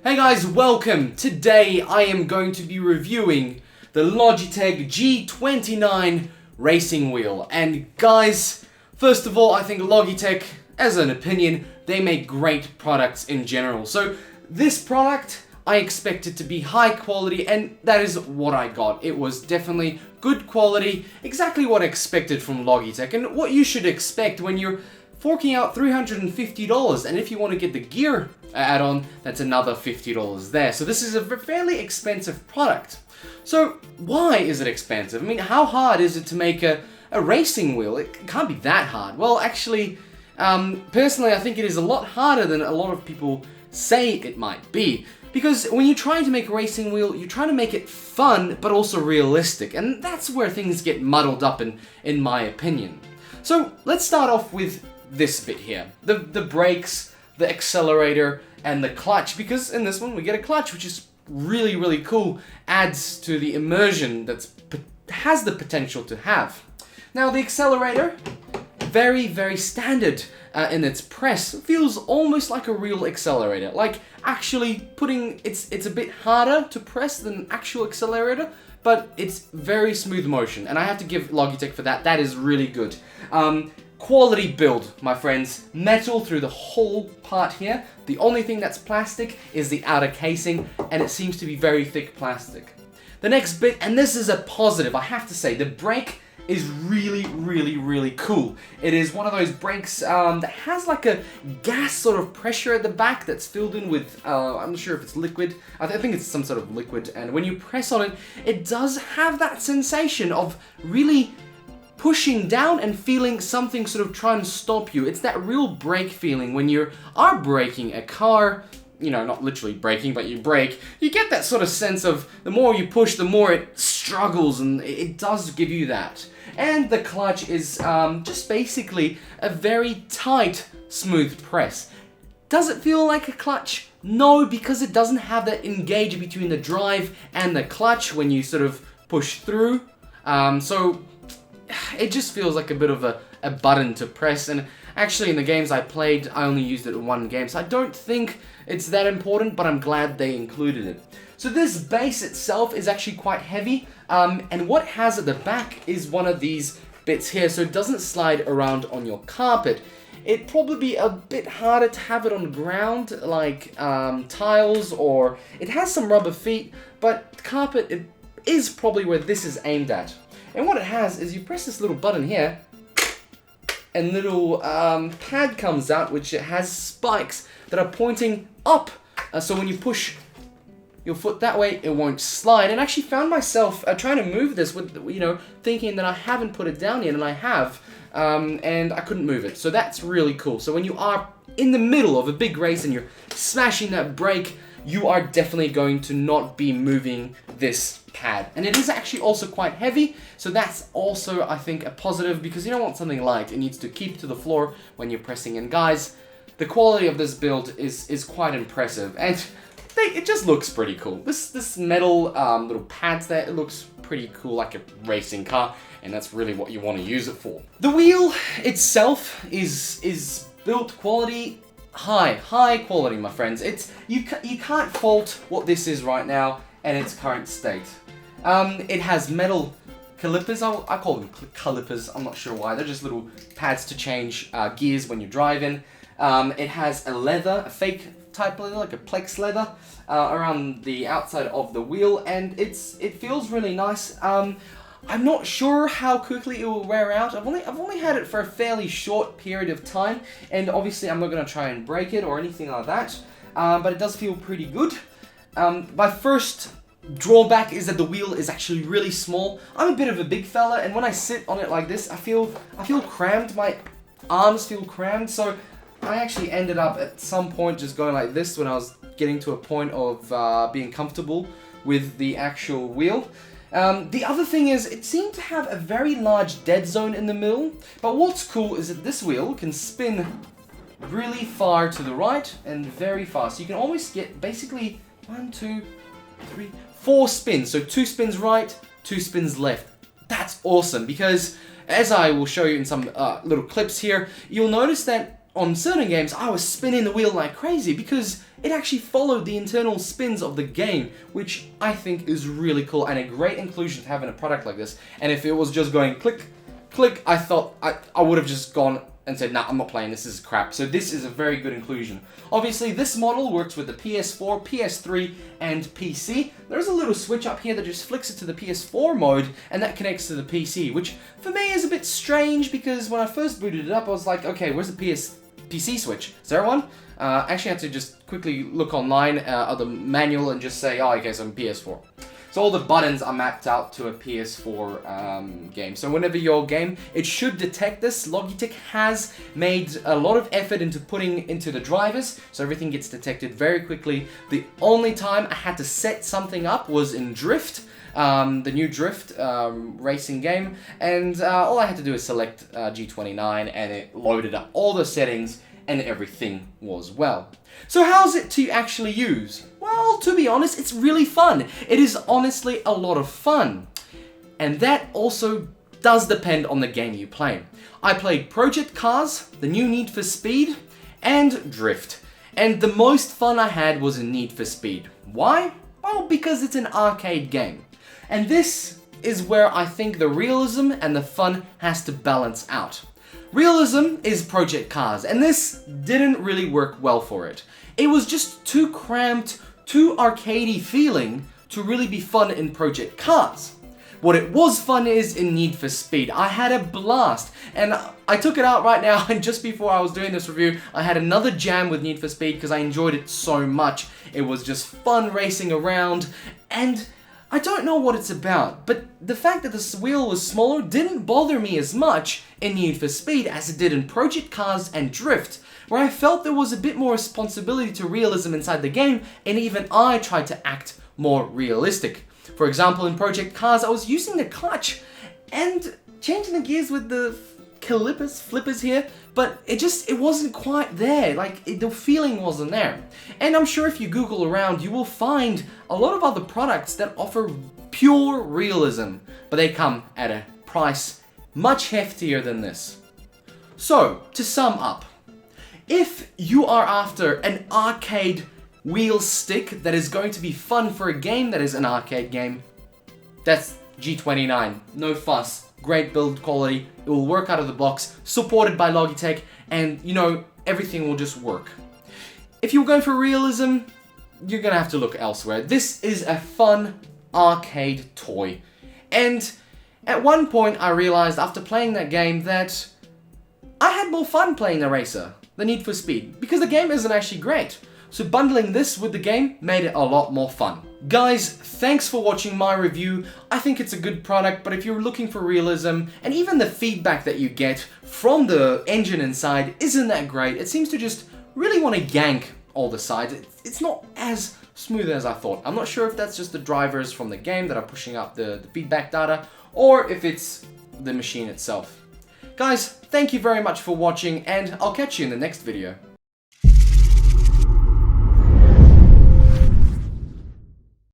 Hey guys, welcome! Today I am going to be reviewing the Logitech G29 racing wheel. And guys, first of all, I think Logitech, as an opinion, they make great products in general. So this product, I expect it to be high quality, and that is what I got. It was definitely good quality, exactly what I expected from Logitech, and what you should expect when you're forking out $350, and if you want to get the gear add-on, that's another $50 there. So this is a fairly expensive product. So why is it expensive? I mean, how hard is it to make a racing wheel? It can't be that hard. Well, actually, personally, I think it is a lot harder than a lot of people say it might be. Because when you're trying to make a racing wheel, you're trying to make it fun, but also realistic. And that's where things get muddled up in my opinion. So let's start off with this bit here. The brakes, the accelerator, and the clutch. Because in this one, we get a clutch, which is really, really cool. Adds to the immersion that has the potential to have. Now, the accelerator, very, very standard in its press. It feels almost like a real accelerator. Like, actually putting, it's a bit harder to press than an actual accelerator, but it's very smooth motion. And I have to give Logitech for that. That is really good. Quality build, my friends. Metal through the whole part here. The only thing that's plastic is the outer casing, and it seems to be very thick plastic. The next bit, and this is a positive, I have to say, the brake is really, really, really cool. It is one of those brakes that has like a gas sort of pressure at the back that's filled in with, I'm not sure if it's liquid. I think it's some sort of liquid, and when you press on it, it does have that sensation of really pushing down and feeling something sort of trying to stop you. It's that real brake feeling when you are braking a car, you know, not literally braking, but you brake, you get that sort of sense of the more you push, the more it struggles, and it does give you that. And the clutch is just basically a very tight, smooth press. Does it feel like a clutch? No, because it doesn't have that engage between the drive and the clutch when you sort of push through. So it just feels like a bit of a button to press, and actually in the games I played, I only used it in one game, so I don't think it's that important, but I'm glad they included it. So this base itself is actually quite heavy, and what it has at the back is one of these bits here, so it doesn't slide around on your carpet. It'd probably be a bit harder to have it on the ground, like tiles, or it has some rubber feet, but carpet it is probably where this is aimed at. And what it has is you press this little button here, and little pad comes out, which it has spikes that are pointing up. So when you push your foot that way, it won't slide. And I actually found myself trying to move this with, you know, thinking that I haven't put it down yet, and I have, and I couldn't move it. So that's really cool. So when you are in the middle of a big race and you're smashing that brake, you are definitely going to not be moving this pad. And it is actually also quite heavy, so that's also, I think, a positive, because you don't want something light. It needs to keep to the floor when you're pressing. And guys, the quality of this build is quite impressive, and it just looks pretty cool. This metal little pads there, it looks pretty cool, like a racing car, and that's really what you want to use it for. The wheel itself is built quality. High quality, my friends. It's you can't fault what this is right now and its current state. It has metal calipers. I call them calipers. I'm not sure why. They're just little pads to change gears when you're driving. It has a fake type leather, like a Plex leather, around the outside of the wheel, and it feels really nice. I'm not sure how quickly it will wear out. I've only had it for a fairly short period of time, and obviously I'm not going to try and break it or anything like that, but it does feel pretty good. My first drawback is that the wheel is actually really small. I'm a bit of a big fella, and when I sit on it like this, I feel crammed. My arms feel crammed, so I actually ended up at some point just going like this when I was getting to a point of being comfortable with the actual wheel. The other thing is, it seemed to have a very large dead zone in the middle, but what's cool is that this wheel can spin really far to the right and very far. So you can always get basically 1, 2, 3, 4 spins. So 2 spins right, 2 spins left. That's awesome, because as I will show you in some little clips here, you'll notice that on certain games, I was spinning the wheel like crazy because it actually followed the internal spins of the game, which I think is really cool and a great inclusion to have in a product like this. And if it was just going click, click, I thought I would have just gone and said, nah, I'm not playing, this is crap. So this is a very good inclusion. Obviously, this model works with the PS4, PS3, and PC. There's a little switch up here that just flicks it to the PS4 mode, and that connects to the PC, which for me is a bit strange because when I first booted it up, I was like, okay, where's the PC switch? Is there one? I actually had to just quickly look online at the manual and just say, oh, okay, so I'm PS4. So all the buttons are mapped out to a PS4 game. So whenever your game, it should detect this. Logitech has made a lot of effort into putting into the drivers, so everything gets detected very quickly. The only time I had to set something up was in Drift, the new Drift racing game, and all I had to do is select G29 and it loaded up all the settings and everything was well. So how's it to actually use? Well, to be honest, it's really fun. It is honestly a lot of fun. And that also does depend on the game you play. I played Project Cars, the new Need for Speed, and Drift. And the most fun I had was in Need for Speed. Why? Well, because it's an arcade game. And this is where I think the realism and the fun has to balance out. Realism is Project Cars, and this didn't really work well for it. It was just too cramped, too arcadey feeling to really be fun in Project Cars. What it was fun is in Need for Speed. I had a blast, and I took it out right now, and just before I was doing this review, I had another jam with Need for Speed because I enjoyed it so much. It was just fun racing around, and I don't know what it's about, but the fact that this wheel was smaller didn't bother me as much in Need for Speed as it did in Project Cars and Drift, where I felt there was a bit more responsibility to realism inside the game, and even I tried to act more realistic. For example, in Project Cars, I was using the clutch and changing the gears with the flippers here, but it wasn't quite there. Like, the feeling wasn't there. And I'm sure if you Google around, you will find a lot of other products that offer pure realism, but they come at a price much heftier than this. So, to sum up, if you are after an arcade wheel stick that is going to be fun for a game that is an arcade game, that's G29. No fuss. Great build quality. It will work out of the box, supported by Logitech, and you know, everything will just work. If you're going for realism, you're gonna have to look elsewhere. This is a fun arcade toy. And at one point I realized after playing that game that I had more fun playing the racer, the Need for Speed, because the game isn't actually great. So bundling this with the game made it a lot more fun. Guys, thanks for watching my review. I think it's a good product, but if you're looking for realism, and even the feedback that you get from the engine inside isn't that great. It seems to just really want to yank all the sides. It's not as smooth as I thought. I'm not sure if that's just the drivers from the game that are pushing up the feedback data, or if it's the machine itself. Guys, thank you very much for watching, and I'll catch you in the next video.